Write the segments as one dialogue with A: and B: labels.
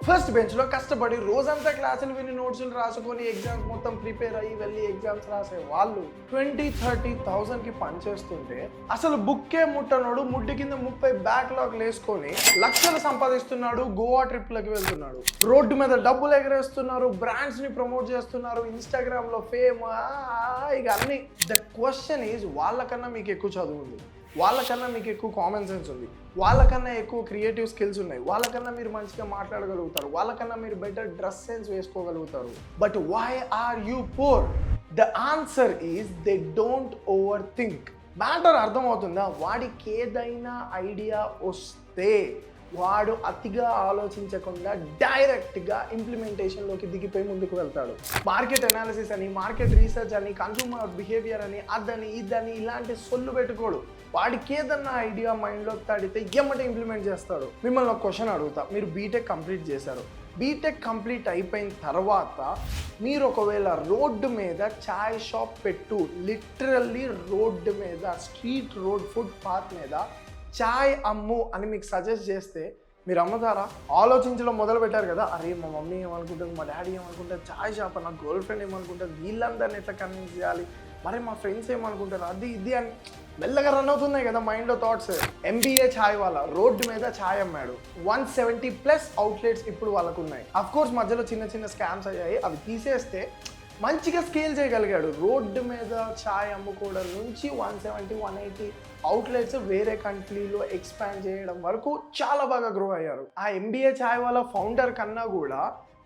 A: First బెంచ్లో కష్టపడి రోజంతా క్లాసులు విని నోట్స్లు రాసుకొని ఎగ్జామ్స్ మొత్తం ప్రిపేర్ అయ్యి వెళ్ళి ఎగ్జామ్స్ రాసే వాళ్ళు 20-30,000కి పనిచేస్తుంటే అసలు బుక్కే ముట్టనోడు ముడ్డి కింద 30 బ్యాక్లాగ్ వేసుకొని లక్షలు సంపాదిస్తున్నాడు, గోవా ట్రిప్లకి వెళ్తున్నాడు, రోడ్డు మీద డబ్బులు ఎగరేస్తున్నారు, బ్రాండ్స్ని ప్రమోట్ చేస్తున్నారు, ఇన్స్టాగ్రామ్లో ఫేమ్, ఇక అన్ని. ద క్వశ్చన్ ఈజ్ వాళ్ళకన్నా మీకు ఎక్కువ చదువు ఉంది, వాళ్ళకన్నా మీకు ఎక్కువ కామన్ సెన్స్ ఉంది, వాళ్ళకన్నా ఎక్కువ క్రియేటివ్ స్కిల్స్ ఉన్నాయి, వాళ్ళకన్నా మీరు మంచిగా మాట్లాడగలుగుతారు, వాళ్ళకన్నా మీరు బెటర్ డ్రెస్ సెన్స్ వేసుకోగలుగుతారు. But why are you poor? The answer is they don't over think. Matter అర్థమవుతుందా? వాడికి ఏదైనా ఐడియా వస్తే వాడు అతిగా ఆలోచించకుండా డైరెక్ట్గా ఇంప్లిమెంటేషన్లోకి దిగిపోయి ముందుకు వెళ్తాడు. మార్కెట్ అనాలిసిస్ అని, మార్కెట్ రీసెర్చ్ అని, కన్సూమర్ బిహేవియర్ అని, అదని ఇదని ఇలాంటి సొల్లు పెట్టుకోడు. వాడికి ఏదన్నా ఐడియా మైండ్లో తడితే ఎమ్మటే ఇంప్లిమెంట్ చేస్తాడు. మిమ్మల్ని ఒక క్వశ్చన్ అడుగుతా. మీరు బీటెక్ కంప్లీట్ చేశారు. బీటెక్ కంప్లీట్ అయిపోయిన తర్వాత మీరు ఒకవేళ రోడ్డు మీద చాయ్ షాప్ పెట్టు, లిటరల్లీ రోడ్డు మీద, స్ట్రీట్ రోడ్ ఫుట్ పాత్ మీద చాయ్ అమ్ము అని మీకు సజెస్ట్ చేస్తే మీరు అమ్ముతారా? ఆలోచించడం మొదలు పెట్టారు కదా, అరే మా మమ్మీ ఏమనుకుంటుంది, మా డాడీ ఏమనుకుంటారు, చాయ్ షాప్, నా గర్ల్ ఫ్రెండ్ ఏమనుకుంటారు, వీళ్ళందరినీ ఎట్లా కన్విన్స్ చేయాలి, మరి మా ఫ్రెండ్స్ ఏమనుకుంటారు, అది ఇది అని మెల్లగా రన్ అవుతున్నాయి కదా మైండ్లో థాట్స్. ఎంబీఏ ఛాయ్ వాళ్ళ రోడ్డు మీద ఛాయ్ అమ్మాడు. 170+ అవుట్లెట్స్ ఇప్పుడు వాళ్ళకు ఉన్నాయి. అఫ్కోర్స్ మధ్యలో చిన్న చిన్న స్కామ్స్ అయ్యాయి, అవి తీసేస్తే మంచిగా స్కేల్ చేయగలిగాడు. రోడ్డు మీద ఛాయ్ అమ్ముకోవడం నుంచి 170-180 అవుట్లెట్స్ వేరే కంట్రీలో ఎక్స్పాండ్ చేయడం వరకు చాలా బాగా గ్రో అయ్యారు. ఆ ఎంబీఏ ఛాయ్ వాళ్ళ ఫౌండర్ కన్నా కూడా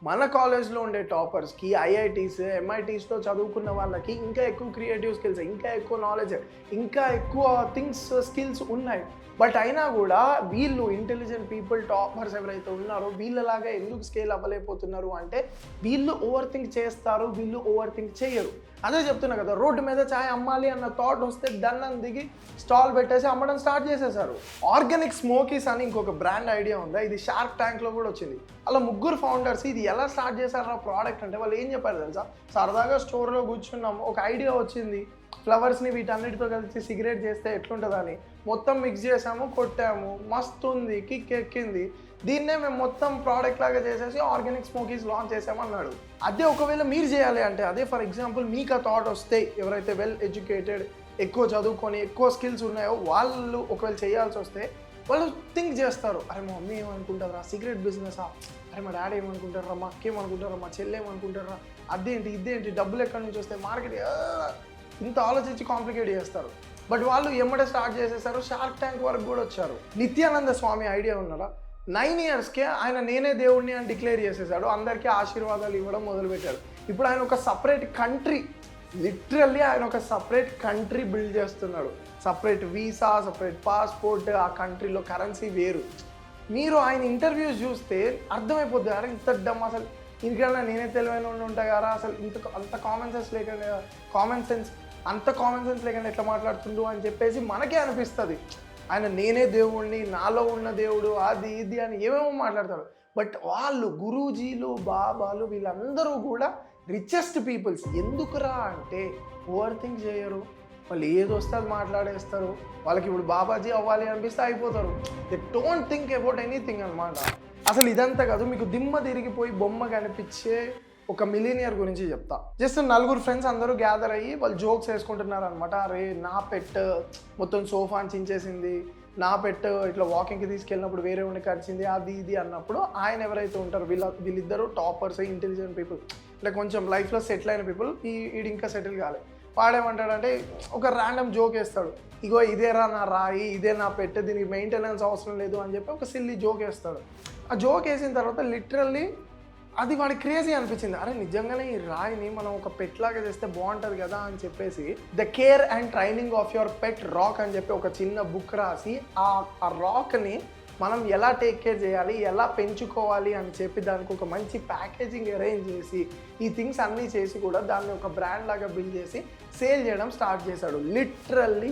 A: మన కాలేజ్లో ఉండే టాపర్స్కి, ఐఐటీస్, ఎంఐటీస్లో చదువుకున్న వాళ్ళకి ఇంకా ఎక్కువ క్రియేటివ్ స్కిల్స్, ఇంకా ఎక్కువ నాలెడ్జ్, ఇంకా ఎక్కువ స్కిల్స్ ఉన్నాయి. బట్ అయినా కూడా వీళ్ళు ఇంటెలిజెంట్ పీపుల్, టాపర్స్ ఎవరైతే ఉన్నారో వీళ్ళలాగా ఎందుకు స్కేల్ అవ్వలేకపోతున్నారు అంటే వీళ్ళు ఓవర్ థింక్ చేస్తారు, వీళ్ళు ఓవర్ థింక్ చేయరు. అదే చెప్తున్నా కదా, రోడ్డు మీద ఛాయ్ అమ్మాలి అన్న థాట్ వస్తే దన్నం దిగి స్టాల్ పెట్టేసి అమ్మడం స్టార్ట్ చేసేసారు. ఆర్గానిక్ స్మోకీస్ అని ఇంకొక బ్రాండ్ ఐడియా ఉందా? ఇది షార్క్ ట్యాంక్లో కూడా వచ్చింది. అలా ముగ్గురు ఫౌండర్స్ ఇది ఎలా స్టార్ట్ చేశారు ఆ ప్రోడక్ట్ అంటే వాళ్ళు ఏం చెప్పారు తెలుసా? సరదాగా స్టోర్లో కూర్చున్నాము, ఒక ఐడియా వచ్చింది, ఫ్లవర్స్ని వీటన్నిటితో కలిసి సిగరెట్ చేస్తే ఎట్లుంటుందని మొత్తం మిక్స్ చేసాము, కొట్టాము, మస్తు ఉంది, కిక్ ఎక్కింది, దీన్నే మేము మొత్తం ప్రోడక్ట్ లాగా చేసేసి ఆర్గానిక్ స్మోకీస్ లాంచ్ చేసామన్నాడు. అదే ఒకవేళ మీరు చేయాలి అంటే, అదే ఫర్ ఎగ్జాంపుల్ మీకు ఆ థాట్ వస్తే, ఎవరైతే వెల్ ఎడ్యుకేటెడ్, ఎక్కువ చదువుకొని ఎక్కువ స్కిల్స్ ఉన్నాయో వాళ్ళు ఒకవేళ చేయాల్సి వస్తే వాళ్ళు థింక్ చేస్తారు, అరే మా మమ్మీ ఏమనుకుంటారా, సిగరెట్ బిజినెసా, అరే మా డాడీ ఏమనుకుంటారా, మా అక్క ఏమనుకుంటారా, మా చెల్లి ఏమనుకుంటారా, అదేంటి ఇదేంటి, డబ్బులు ఎక్కడి నుంచి వస్తాయి, మార్కెట్, ఇంత ఆలోచించి కాంప్లికేట్ చేస్తారు. బట్ వాళ్ళు ఎమ్మటే స్టార్ట్ చేసేసారు, షార్క్ ట్యాంక్ వరకు కూడా వచ్చారు. నిత్యానంద స్వామి ఐడియా ఉన్నారా? 9 ఇయర్స్కే ఆయన నేనే దేవుడిని అని డిక్లేర్ చేసేసాడు, అందరికీ ఆశీర్వాదాలు ఇవ్వడం మొదలుపెట్టాడు. ఇప్పుడు ఆయన ఒక సపరేట్ కంట్రీ, లిటరల్లీ ఆయన ఒక సపరేట్ కంట్రీ బిల్డ్ చేస్తున్నాడు. సపరేట్ వీసా, సపరేట్ పాస్పోర్ట్, ఆ కంట్రీలో కరెన్సీ వేరు. మీరు ఆయన ఇంటర్వ్యూస్ చూస్తే అర్థమైపోద్ది, అరే ఇంత డమ్, అసలు ఇందుకన్నా నేనే తెలివైన ఉంటా కదా, అసలు అంత కామన్ సెన్స్ లేకుండా ఎట్లా మాట్లాడుతుండు అని చెప్పేసి మనకే అనిపిస్తుంది. ఆయన నేనే దేవుణ్ణి, నాలో ఉన్న దేవుడు, అది ఇది అని ఏమేమో మాట్లాడతారు. బట్ వాళ్ళు గురూజీలు, బాబాలు వీళ్ళందరూ కూడా రిచెస్ట్ పీపుల్స్. ఎందుకురా అంటే ఓవర్ థింక్ చేయరు, వాళ్ళు ఏది వస్తే అది మాట్లాడేస్తారు. వాళ్ళకి ఇప్పుడు బాబాజీ అవ్వాలి అనిపిస్తే అయిపోతారు. They don't think about anything అనమాట. అసలు ఇదంతా కాదు, మీకు దిమ్మ తిరిగిపోయి బొమ్మ కనిపించే ఒక మిలీనియర్ గురించి చెప్తా. జస్ట్ 4 ఫ్రెండ్స్ అందరూ గ్యాదర్ అయ్యి వాళ్ళు జోక్స్ వేసుకుంటున్నారు అనమాట. అరే నా పెట్ మొత్తం సోఫాని చించేసింది, నా పెట్ ఇట్లా వాకింగ్కి తీసుకెళ్ళినప్పుడు వేరే ఉండి కరిచింది, అది ఇది అన్నప్పుడు ఆయన ఎవరైతే ఉంటారో వీళ్ళిద్దరూ టాపర్స్, ఇంటెలిజెంట్ పీపుల్, అంటే కొంచెం లైఫ్లో సెటిల్ అయిన పీపుల్. ఈడు ఇంకా సెటిల్ కాలే. వాడేమంటాడంటే ఒక ర్యాండమ్ జోక్ వేస్తాడు, ఇగో ఇదేరా నా రాయి, ఇదే నా పెట్, దీనికి మెయింటెనెన్స్ అవసరం లేదు అని చెప్పి ఒక సిల్లీ జోక్ వేస్తాడు. ఆ జోక్ వేసిన తర్వాత లిటరల్లీ అది వాడికి క్రేజీ అనిపించింది. అరే నిజంగానే ఈ రాయిని మనం ఒక పెట్ లాగా చేస్తే బాగుంటుంది కదా అని చెప్పేసి the care and training of your pet rock అని చెప్పి ఒక చిన్న బుక్ రాసి ఆ రాక్ని మనం ఎలా టేక్ కేర్ చేయాలి, ఎలా పెంచుకోవాలి అని చెప్పి దానికి ఒక మంచి ప్యాకేజింగ్ అరేంజ్ చేసి ఈ థింగ్స్ అన్నీ చేసి కూడా దాన్ని ఒక బ్రాండ్ లాగా బిల్డ్ చేసి సేల్ చేయడం స్టార్ట్ చేశాడు. లిటరల్లీ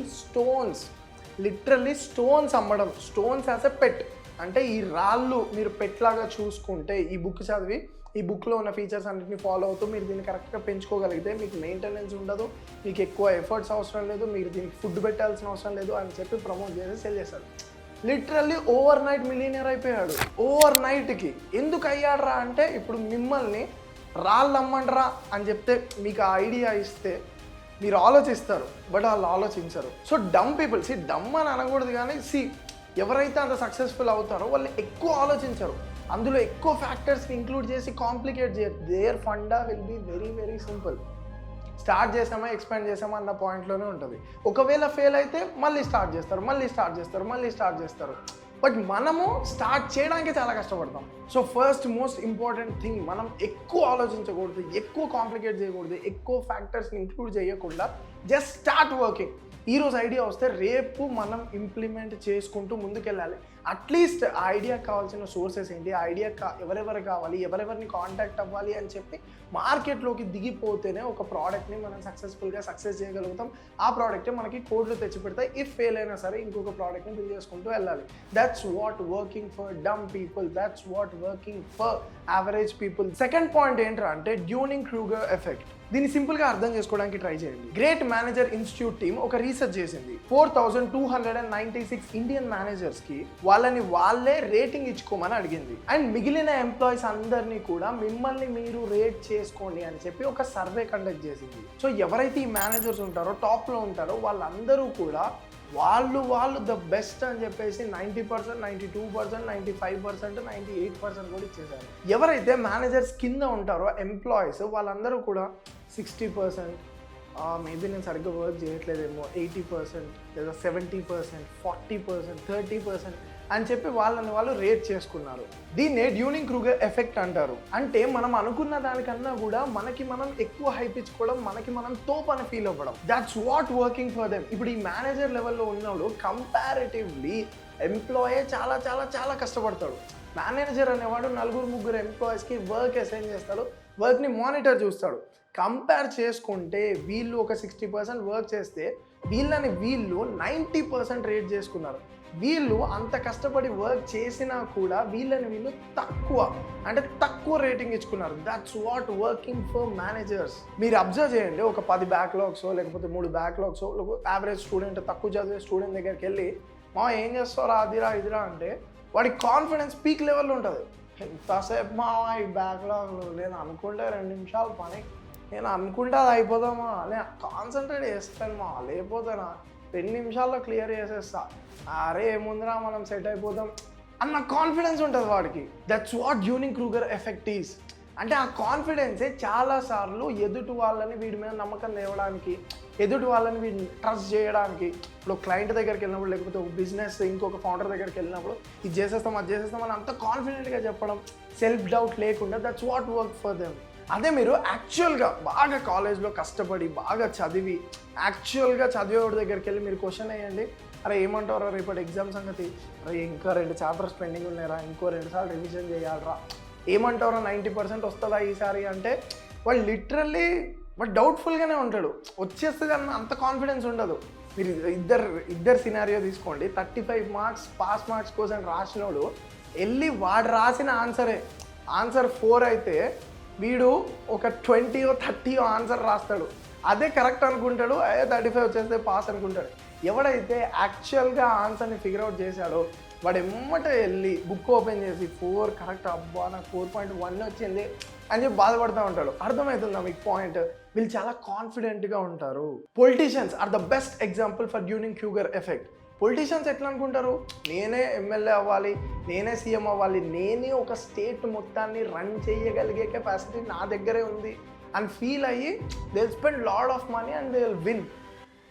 A: స్టోన్స్ అమ్మడం, స్టోన్స్ యాజ్ ఎ పెట్. అంటే ఈ రాళ్ళు మీరు పెట్ లాగా చూసుకుంటే, ఈ బుక్ చదివి ఈ బుక్లో ఉన్న ఫీచర్స్ అన్నింటినీ ఫాలో అవుతూ మీరు దీన్ని కరెక్ట్గా పెంచుకోగలిగితే మీకు మెయింటెనెన్స్ ఉండదు, మీకు ఎక్కువ ఎఫర్ట్స్ అవసరం లేదు, మీరు దీనికి ఫుడ్ పెట్టాల్సిన అవసరం లేదు అని చెప్పి ప్రమోట్ చేసి సెల్ చేశారు. లిటరల్లీ ఓవర్ నైట్ మిలియనర్ అయిపోయాడు. ఓవర్ నైట్కి ఎందుకు అయ్యాడ్రా అంటే, ఇప్పుడు మిమ్మల్ని రాళ్ళు అమ్మండ్రా అని చెప్తే మీకు ఆ ఐడియా ఇస్తే మీరు ఆలోచిస్తారు, బట్ వాళ్ళు ఆలోచించరు. సో డమ్ పీపుల్, డమ్ అని అనకూడదు కానీ ఎవరైతే అంత సక్సెస్ఫుల్ అవుతారో వాళ్ళు ఎక్కువ ఆలోచించరు, అందులో ఎక్కువ ఫ్యాక్టర్స్ని ఇంక్లూడ్ చేసి కాంప్లికేట్ చేయరు. Their funda will be very very simple. Start చేసామా ఎక్స్పాండ్ చేసామా అన్న పాయింట్లోనే ఉంటుంది. ఒకవేళ ఫెయిల్ అయితే మళ్ళీ స్టార్ట్ చేస్తారు. బట్ మనము స్టార్ట్ చేయడానికి చాలా కష్టపడతాం. So first most important thing, మనం ఎక్కువ ఆలోచించకూడదు, ఎక్కువ కాంప్లికేట్ చేయకూడదు, ఎక్కువ ఫ్యాక్టర్స్ని ఇంక్లూడ్ చేయకుండా జస్ట్ స్టార్ట్ వర్కింగ్. ఈరోజు ఐడియా వస్తే రేపు మనం ఇంప్లిమెంట్ చేసుకుంటూ ముందుకెళ్ళాలి. అట్లీస్ట్ ఆ ఐడియాకి కావాల్సిన సోర్సెస్ ఏంటి, ఆ ఐడియా ఎవరెవరు కావాలి, ఎవరెవరిని కాంటాక్ట్ అవ్వాలి అని చెప్పి మార్కెట్లోకి దిగిపోతేనే ఒక ప్రోడక్ట్ని మనం సక్సెస్ఫుల్గా సక్సెస్ చేయగలుగుతాం. ఆ ప్రోడక్టే మనకి కోడ్లు తెచ్చిపెడతాయి. ఇఫ్ ఫెయిల్ అయినా సరే ఇంకొక ప్రోడక్ట్ని బిల్డ్ చేసుకుంటూ వెళ్ళాలి. That's what working for dumb people, that's what working for average people. Second point ఏంట్రా అంటే డ్యూనింగ్ క్రూగర్ ఎఫెక్ట్. దీన్ని సింపుల్గా అర్థం చేసుకోవడానికి ట్రై చేయండి. గ్రేట్ మేనేజర్ ఇన్స్టిట్యూట్ టీమ్ ఒక రీసెర్చ్ చేసింది. 4296 ఇండియన్ మేనేజర్స్కి వాళ్ళే రేటింగ్ ఇచ్చుకోమని అడిగింది. అండ్ మిగిలిన ఎంప్లాయీస్ అందరినీ కూడా మిమ్మల్ని మీరు రేట్ చేసుకోండి అని చెప్పి ఒక సర్వే కండక్ట్ చేసింది. సో ఎవరైతే ఈ మేనేజర్స్ ఉంటారో, టాప్లో ఉంటారో, వాళ్ళందరూ కూడా వాళ్ళు ద బెస్ట్ అని చెప్పేసి 90%, 92%, 95%, 98% కూడా ఇచ్చేసారు. ఎవరైతే మేనేజర్స్ కింద ఉంటారో ఎంప్లాయీస్, వాళ్ళందరూ కూడా 60%, మేబీ నేను సరిగ్గా వర్క్ చేయట్లేదేమో, 80% లేదా 70%, 40%, 30% అని చెప్పి వాళ్ళు రేట్ చేసుకున్నారు. దీన్నే డ్యూనింగ్ క్రూగర్ ఎఫెక్ట్ అంటారు. అంటే మనం అనుకున్న దానికన్నా కూడా మనకి మనం ఎక్కువ హైప్ ఇచ్చుకోవడం, మనకి మనం తోపు అని ఫీల్ అవ్వడం. That's what working for them. ఇప్పుడు ఈ మేనేజర్ లెవెల్లో ఉన్నప్పుడు కంపారిటివ్లీ ఎంప్లాయే చాలా చాలా చాలా కష్టపడతాడు. మేనేజర్ అనేవాడు 4-3 ఎంప్లాయీస్కి వర్క్ అసైన్ చేస్తాడు, వర్క్ని మానిటర్ చూస్తాడు. కంపేర్ చేసుకుంటే వీళ్ళు ఒక 60% వర్క్ చేస్తే వీళ్ళు 90% రేట్ చేసుకున్నారు. వీళ్ళు అంత కష్టపడి వర్క్ చేసినా కూడా వీళ్ళు తక్కువ రేటింగ్ ఇచ్చుకున్నారు. That's what working for managers. మీరు అబ్జర్వ్ చేయండి, ఒక 10 బ్యాక్లాగ్సో లేకపోతే 3 బ్యాక్లాగ్సో యావరేజ్ స్టూడెంట్, తక్కువ చదివే స్టూడెంట్ దగ్గరికి వెళ్ళి ఏం చేస్తారా అదిరా ఇదిరా అంటే వాడి కాన్ఫిడెన్స్ పీక్ లెవెల్లో ఉంటుంది. ఎంతసేపు ఈ బ్యాక్లాగ్లు, నేను అనుకుంటే 2 నిమిషాలు పని, నేను అనుకుంటే అది అయిపోదామా, నేను కాన్సన్ట్రేట్ చేస్తాను లేకపోతేనా 2 నిమిషాల్లో క్లియర్ చేసేస్తా, అరే ఏముందిరా మనం సెట్ అయిపోతాం అన్న కాన్ఫిడెన్స్ ఉంటుంది వాడికి. That's what Dunning Kruger effect is. అంటే ఆ కాన్ఫిడెన్సే చాలాసార్లు ఎదుటి వాళ్ళని వీడి మీద నమ్మకం తేవడానికి, ఎదుటి వాళ్ళని వీడిని ట్రస్ట్ చేయడానికి, ఇప్పుడు క్లయింట్ దగ్గరికి వెళ్ళినప్పుడు లేకపోతే ఒక బిజినెస్ ఇంకొక ఫౌండర్ దగ్గరికి వెళ్ళినప్పుడు ఇది చేసేస్తాం అది చేసేస్తాం అని అంత కాన్ఫిడెంట్గా చెప్పడం, సెల్ఫ్ డౌట్ లేకుండా, that's what work for them. అదే మీరు యాక్చువల్గా బాగా కాలేజ్లో కష్టపడి బాగా చదివి యాక్చువల్గా చదివేవాడి దగ్గరికి వెళ్ళి మీరు క్వశ్చన్ వేయండి, అరే ఏమంటారా రేపటి ఎగ్జామ్ సంగతి, అరే ఇంకా 2 చాప్టర్స్ పెండింగ్ ఉన్నాయరా, ఇంకో 2 సార్లు రివిజన్ చేయాలరా, ఏమంటారా 90% వస్తుందా ఈసారి అంటే వాడు లిటరల్లీ డౌట్ఫుల్గానే ఉంటాడు. వచ్చేస్తుంది అన్న అంత కాన్ఫిడెన్స్ ఉండదు. మీరు ఇద్దరు సినారియో తీసుకోండి. 35 మార్క్స్ పాస్ మార్క్స్ కోసం రాసినోడు వెళ్ళి వాడు రాసిన ఆన్సర్ 4 అయితే వీడు ఒక 20 or 30 ఆన్సర్ రాస్తాడు. అదే కరెక్ట్ అనుకుంటాడు, 35 వచ్చేస్తే పాస్ అనుకుంటాడు. ఎవడైతే యాక్చువల్గా ఆన్సర్ని ఫిగర్ అవుట్ చేశాడో వాడు ఎమ్మటే వెళ్ళి బుక్ ఓపెన్ చేసి 4 కరెక్ట్, అబ్బా నాకు 4.1 వచ్చింది అని చెప్పి బాధపడుతూ ఉంటాడు. అర్థమవుతుందా మీకు పాయింట్? వీళ్ళు చాలా కాన్ఫిడెంట్గా ఉంటారు. Politicians are the best example for Dunning Kruger effect. Politicians ఎట్లా అనుకుంటారు, నేనే ఎమ్మెల్యే అవ్వాలి, నేనే సీఎం అవ్వాలి, నేనే ఒక స్టేట్ మొత్తాన్ని రన్ చేయగలిగే కెపాసిటీ నా దగ్గరే ఉంది అని ఫీల్ అయ్యి they will spend lot of money and they will win.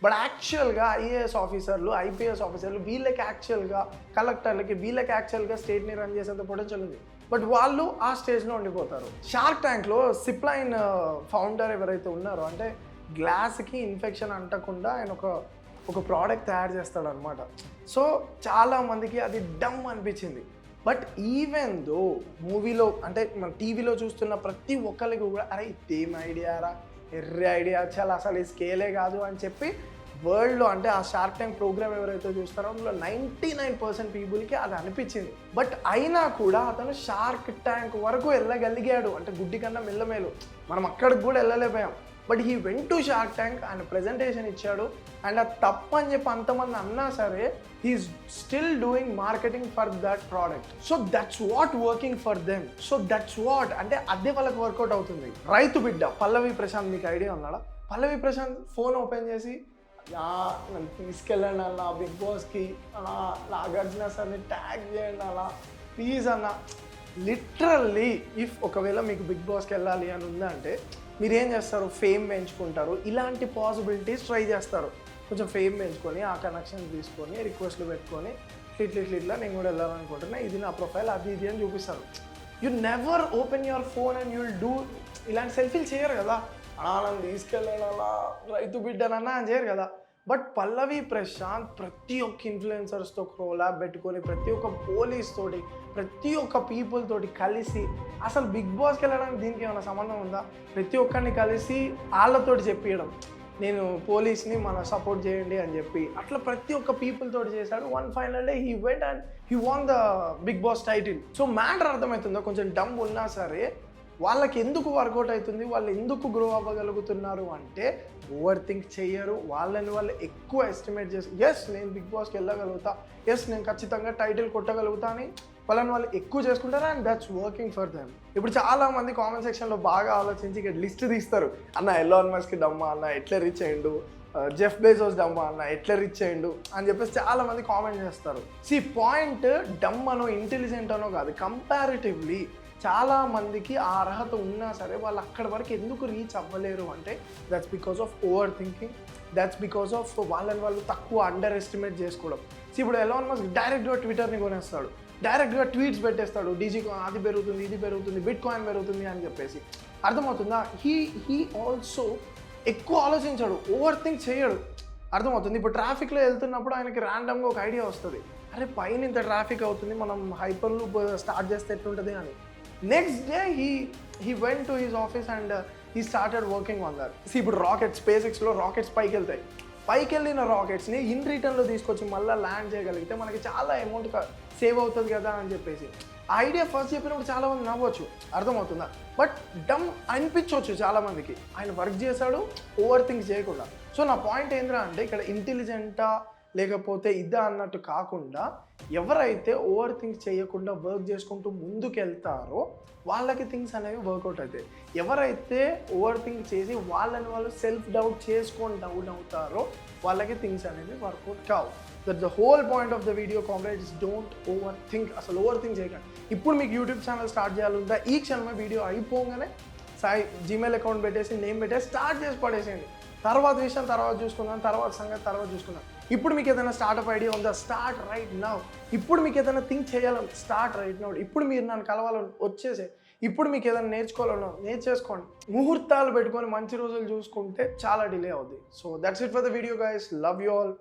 A: But యాక్చువల్గా ఐఏఎస్ ఆఫీసర్లు, ఐపీఎస్ ఆఫీసర్లు, వీళ్ళకి యాక్చువల్గా కలెక్టర్లకి, వీళ్ళకి యాక్చువల్గా స్టేట్ని రన్ చేసేంత పొటెన్షియల్ ఉంది. బట్ వాళ్ళు ఆ స్టేజ్లో ఉండిపోతారు. షార్క్ ట్యాంక్లో సిప్లైన్ ఫౌండర్ ఎవరైతే ఉన్నారో, అంటే గ్లాస్కి ఇన్ఫెక్షన్ అంటకుండా ఆయన ఒక ప్రోడక్ట్ తయారు చేస్తాడు అనమాట. సో చాలామందికి అది డమ్ అనిపించింది. బట్ ఈవెన్ దో మూవీలో అంటే మన టీవీలో చూస్తున్న ప్రతి ఒక్కరికి కూడా అరే ఇదేం ఐడియా రా, ఎర్రీ ఐడియా, చాలా అసలు ఈ స్కేలే కాదు అని చెప్పి వరల్డ్లో అంటే ఆ షార్క్ ట్యాంక్ ప్రోగ్రామ్ ఎవరైతే చూస్తారో అందులో 99% పీపుల్కి అది అనిపించింది. బట్ అయినా కూడా అతను షార్క్ ట్యాంక్ వరకు వెళ్ళగలిగాడు. అంటే గుడ్డి కన్నా మెల్లమేలు, మనం అక్కడికి కూడా వెళ్ళలేకపోయాం. But he went to Shark Tank, ఆయన ప్రెజెంటేషన్ ఇచ్చాడు అండ్ అది తప్పు అని చెప్పి అంతమంది అన్నా సరే he is still doing marketing for that product. So that's what working for them. So that's what అంటే అదే వాళ్ళకి వర్కౌట్ అవుతుంది. రైతు బిడ్డ పల్లవి ప్రశాంత్, మీకు ఐడియా ఉన్నాడా? పల్లవి ప్రశాంత్ ఫోన్ ఓపెన్ చేసి నన్ను తీసుకెళ్ళండి అన్న బిగ్ బాస్కి, నాగార్జున సార్ని ట్యాగ్ చేయండి అన్న ప్లీజ్ అన్న. లిటరల్లీ ఇఫ్ ఒకవేళ మీకు బిగ్ బాస్కి వెళ్ళాలి అని ఉందంటే మీరు ఏం చేస్తారు? ఫేమ్ పెంచుకుంటారు, ఇలాంటి పాసిబిలిటీస్ ట్రై చేస్తారు. కొంచెం ఫేమ్ పెంచుకొని ఆ కనెక్షన్ తీసుకొని రిక్వెస్ట్లు పెట్టుకొని ఇట్లా నేను కూడా వెళ్ళాలనుకుంటున్నా, ఇది నా ప్రొఫైల్, అది ఇది అని చూపిస్తారు. You never open your phone and you will do ఇలాంటి సెల్ఫీలు చేయరు కదా. నన్ను తీసుకెళ్ళాలా రైతు బిడ్డనన్నా అని చేయరు కదా. బట్ పల్లవి ప్రశాంత్ ప్రతి ఒక్క ఇన్ఫ్లుయెన్సర్స్తో కోలాబ్ పెట్టుకొని, ప్రతి ఒక్క పోలీస్ తోటి, ప్రతి ఒక్క పీపుల్ తోటి కలిసి, అసలు బిగ్ బాస్కి వెళ్ళడానికి దీనికి ఏమైనా సంబంధం ఉందా? ప్రతి ఒక్కరిని కలిసి వాళ్ళతోటి చెప్పియడం, నేను పోలీస్ని మన సపోర్ట్ చేయండి అని చెప్పి, అట్లా ప్రతి ఒక్క పీపుల్ తోటి చేశాడు. One final day he went and he won the Bigg Boss title. So matter అర్థమవుతుందో, కొంచెం డమ్ ఉన్నా సరే వాళ్ళకి ఎందుకు వర్కౌట్ అవుతుంది, వాళ్ళు ఎందుకు గ్రో అవ్వగలుగుతున్నారు అంటే ఓవర్ థింక్ చేయరు, వాళ్ళని వాళ్ళు ఎక్కువ ఎస్టిమేట్ చేసి ఎస్ నేను బిగ్ బాస్కి వెళ్ళగలుగుతా, ఎస్ నేను ఖచ్చితంగా టైటిల్ కొట్టగలుగుతా అని వాళ్ళని వాళ్ళు ఎక్కువ చేసుకుంటారు. And that's working for them. ఇప్పుడు చాలామంది కామెంట్ సెక్షన్లో బాగా ఆలోచించి ఇక్కడ లిస్ట్ తీస్తారు. అన్న ఎలాన్ మస్క్ డమ్మా అన్న ఎట్లా రీచ్ అయ్యిండు, జెఫ్ బెజోస్ డమ్మా అన్న ఎట్లా రీచ్ అయ్యిండు అని చెప్పేసి చాలామంది కామెంట్ చేస్తారు. పాయింట్ డమ్ అనో ఇంటెలిజెంట్ అనో కాదు, కంపారిటివ్లీ చాలా మందికి ఆ అర్హత ఉన్నా సరే వాళ్ళు అక్కడి వరకు ఎందుకు రీచ్ అవ్వలేరు అంటే that's because of over thinking, that's because of వాళ్ళని వాళ్ళు తక్కువ అండర్ ఎస్టిమేట్ చేసుకోవడం. ఇప్పుడు ఎలాన్ మస్క్ డైరెక్ట్గా ట్విట్టర్ని కొనేస్తాడు, డైరెక్ట్గా ట్వీట్స్ పెట్టేస్తాడు, డీజీ అది పెరుగుతుంది, ఇది పెరుగుతుంది, బిట్ కాయిన్ పెరుగుతుంది అని చెప్పేసి. అర్థమవుతుందా? హీ ఆల్సో ఎక్కువ ఆలోచించాడు, ఓవర్ థింక్ చేయడు. అర్థమవుతుంది? ఇప్పుడు ట్రాఫిక్లో వెళ్తున్నప్పుడు ఆయనకి ర్యాండమ్గా ఒక ఐడియా వస్తుంది, అరే పైన ఇంత ట్రాఫిక్ అవుతుంది, మనం హైపర్ లూప్ స్టార్ట్ చేస్తే ఎట్లుంటుంది అని. Next day he went to his office and he started working on that. ఇప్పుడు రాకెట్స్, స్పేస్-ఎక్స్లో రాకెట్స్ పైకి వెళ్తాయి, పైకి వెళ్ళిన రాకెట్స్ని ఇన్ రిటర్న్లో తీసుకొచ్చి మళ్ళీ ల్యాండ్ చేయగలిగితే మనకి చాలా అమౌంట్ సేవ్ అవుతుంది కదా అని చెప్పేసి ఆ ఐడియా ఫస్ట్ చెప్పినప్పుడు చాలామంది నవ్వచ్చు. అర్థమవుతుందా? బట్ డమ్ అనిపించవచ్చు చాలామందికి. ఆయన వర్క్ చేశాడు ఓవర్ థింక్ చేయకుండా. సో నా పాయింట్ ఏంద్రా అంటే ఇక్కడ ఇంటెలిజెంటా లేకపోతే ఇదా అన్నట్టు కాకుండా ఎవరైతే ఓవర్ థింక్ చేయకుండా వర్క్ చేసుకుంటూ ముందుకు వెళ్తారో వాళ్ళకి థింగ్స్ అనేవి వర్కౌట్ అవుతాయి. ఎవరైతే ఓవర్ థింక్ చేసి వాళ్ళని వాళ్ళు సెల్ఫ్ డౌట్ చేసుకొని డౌన్ అవుతారో వాళ్ళకి థింగ్స్ అనేవి వర్కౌట్ కావు. That the whole point of the video comrades. Don't over think. అసలు ఓవర్ థింక్ చేయకండి. ఇప్పుడు మీకు యూట్యూబ్ ఛానల్ స్టార్ట్ చేయాలంటే ఈ క్షణమే వీడియో అయిపోగానే సాయి జీమెయిల్ అకౌంట్ పెట్టేసి నేమ్ పెట్టేసి స్టార్ట్ చేసి పడేసేయండి. తర్వాత విషయం తర్వాత చూసుకుందాం, తర్వాత సంగతి తర్వాత చూసుకుందాం. ఇప్పుడు మీకు ఏదైనా స్టార్ట్అప్ ఐడియా ఉందా? Start right now. ఇప్పుడు మీకు ఏదైనా థింక్ చేయాలని స్టార్ట్ రైట్ నౌ. ఇప్పుడు మీరు నన్ను కలవాలని వచ్చేసే. ఇప్పుడు మీకు ఏదైనా నేర్చుకోవాలన్నా నేర్చేసుకోండి. ముహూర్తాలు పెట్టుకొని మంచి రోజులు చూసుకుంటే చాలా డిలే అవుద్ది. So that's it for the video guys. Love you all.